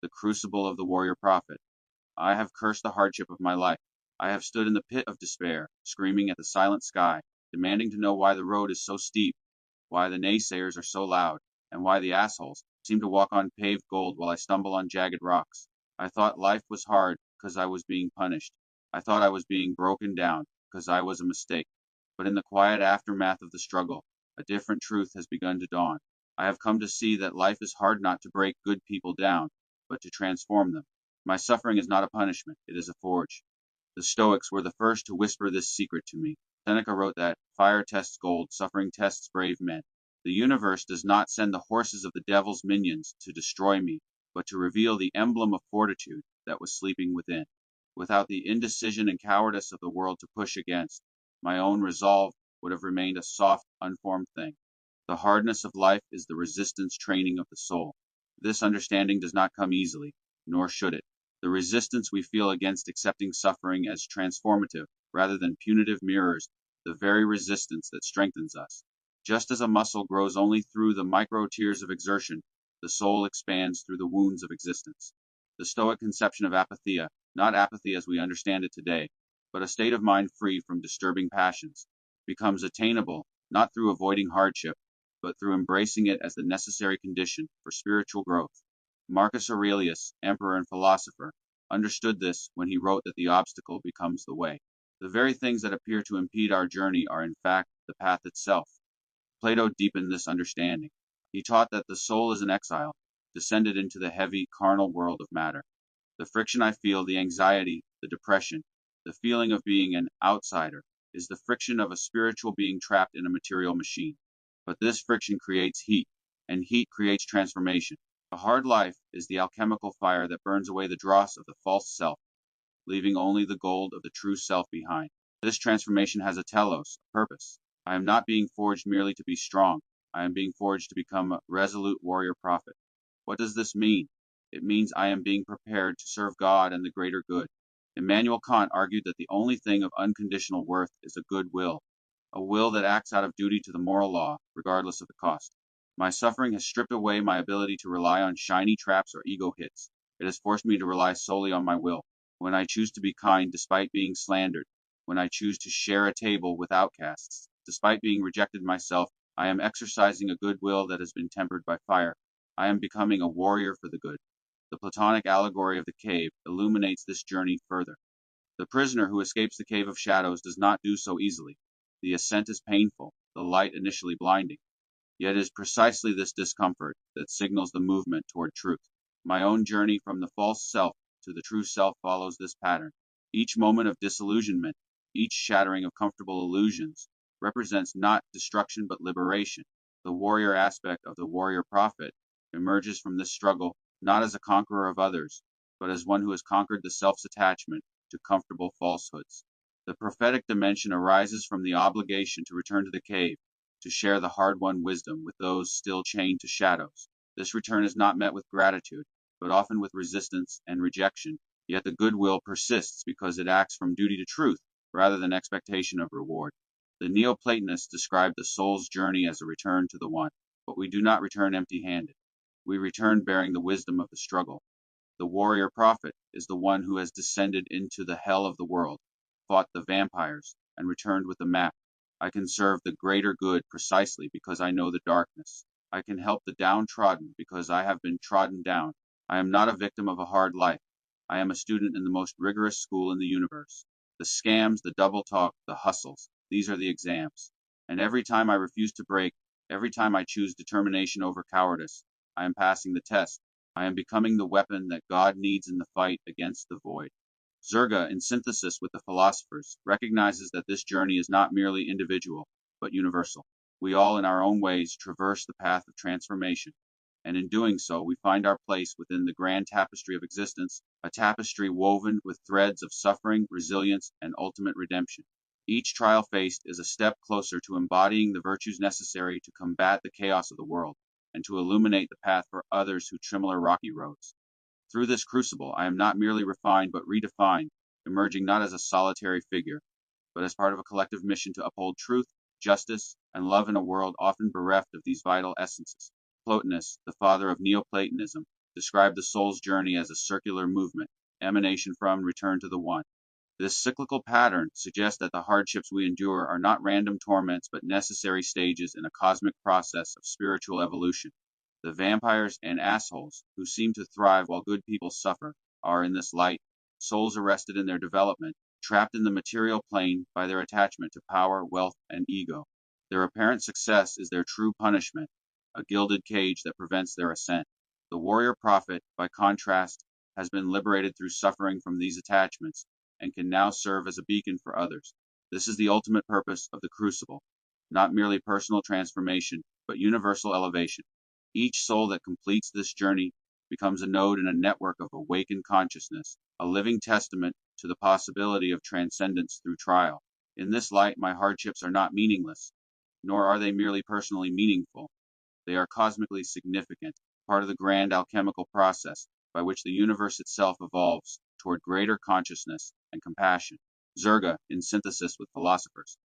the crucible of the warrior prophet. I have cursed the hardship of my life. I have stood in the pit of despair, screaming at the silent sky, demanding to know why the road is so steep, why the naysayers are so loud, and why the assholes seem to walk on paved gold while I stumble on jagged rocks. I thought life was hard because I was being punished. I thought I was being broken down because I was a mistake. But in the quiet aftermath of the struggle, a different truth has begun to dawn. I have come to see that life is hard not to break good people down, but to transform them. My suffering is not a punishment, it is a forge. The Stoics were the first to whisper this secret to me. Seneca wrote that fire tests gold, suffering tests brave men. The universe does not send the horses of the devil's minions to destroy me, but to reveal the emblem of fortitude that was sleeping within. Without the indecision and cowardice of the world to push against, my own resolve would have remained a soft, unformed thing. The hardness of life is the resistance training of the soul. This understanding does not come easily, nor should it. The resistance we feel against accepting suffering as transformative rather than punitive mirrors the very resistance that strengthens us. Just as a muscle grows only through the micro tears of exertion, the soul expands through the wounds of existence. The Stoic conception of apatheia, not apathy as we understand it today, but a state of mind free from disturbing passions, becomes attainable not through avoiding hardship, but through embracing it as the necessary condition for spiritual growth. Marcus Aurelius, emperor and philosopher, understood this when he wrote that the obstacle becomes the way. The very things that appear to impede our journey are in fact the path itself. Plato deepened this understanding. He taught that the soul is an exile, descended into the heavy, carnal world of matter. The friction I feel, the anxiety, the depression, the feeling of being an outsider, is the friction of a spiritual being trapped in a material machine. But this friction creates heat, and heat creates transformation. A hard life is the alchemical fire that burns away the dross of the false self, leaving only the gold of the true self behind. This transformation has a telos, a purpose. I am not being forged merely to be strong. I am being forged to become a resolute warrior prophet. What does this mean? It means I am being prepared to serve God and the greater good. Immanuel Kant argued that the only thing of unconditional worth is a good will, a will that acts out of duty to the moral law, regardless of the cost. My suffering has stripped away my ability to rely on shiny traps or ego hits. It has forced me to rely solely on my will. When I choose to be kind despite being slandered, when I choose to share a table with outcasts, despite being rejected myself, I am exercising a good will that has been tempered by fire. I am becoming a warrior for the good. The Platonic allegory of the cave illuminates this journey further. The prisoner who escapes the cave of shadows does not do so easily. The ascent is painful, the light initially blinding. Yet it is precisely this discomfort that signals the movement toward truth. My own journey from the false self to the true self follows this pattern. Each moment of disillusionment, each shattering of comfortable illusions, represents not destruction but liberation. The warrior aspect of the warrior prophet emerges from this struggle not as a conqueror of others, but as one who has conquered the self's attachment to comfortable falsehoods. The prophetic dimension arises from the obligation to return to the cave, to share the hard-won wisdom with those still chained to shadows. This return is not met with gratitude, but often with resistance and rejection. Yet the goodwill persists because it acts from duty to truth rather than expectation of reward. The Neoplatonists describe the soul's journey as a return to the One, but we do not return empty-handed. We return bearing the wisdom of the struggle. The warrior prophet is the one who has descended into the hell of the world, fought the vampires, and returned with the map. I can serve the greater good precisely because I know the darkness. I can help the downtrodden because I have been trodden down. I am not a victim of a hard life. I am a student in the most rigorous school in the universe. The scams, the double talk, the hustles, these are the exams. And every time I refuse to break, every time I choose determination over cowardice, I am passing the test. I am becoming the weapon that God needs in the fight against the void. Zerga, in synthesis with the philosophers, recognizes that this journey is not merely individual, but universal. We all, in our own ways, traverse the path of transformation, and in doing so, we find our place within the grand tapestry of existence, a tapestry woven with threads of suffering, resilience, and ultimate redemption. Each trial faced is a step closer to embodying the virtues necessary to combat the chaos of the world, and to illuminate the path for others who trim our rocky roads. Through this crucible, I am not merely refined but redefined, emerging not as a solitary figure, but as part of a collective mission to uphold truth, justice, and love in a world often bereft of these vital essences. Plotinus, the father of Neoplatonism, describe the soul's journey as a circular movement, emanation from, return to the One. This cyclical pattern suggests that the hardships we endure are not random torments but necessary stages in a cosmic process of spiritual evolution. The vampires and assholes who seem to thrive while good people suffer are, in this light, souls arrested in their development, trapped in the material plane by their attachment to power, wealth, and ego. Their apparent success is their true punishment, a gilded cage that prevents their ascent. The warrior prophet, by contrast, has been liberated through suffering from these attachments and can now serve as a beacon for others. This is the ultimate purpose of the crucible, not merely personal transformation, but universal elevation. Each soul that completes this journey becomes a node in a network of awakened consciousness, a living testament to the possibility of transcendence through trial. In this light, my hardships are not meaningless, nor are they merely personally meaningful. They are cosmically significant, part of the grand alchemical process by which the universe itself evolves toward greater consciousness and compassion. Zerga, in synthesis with philosophers.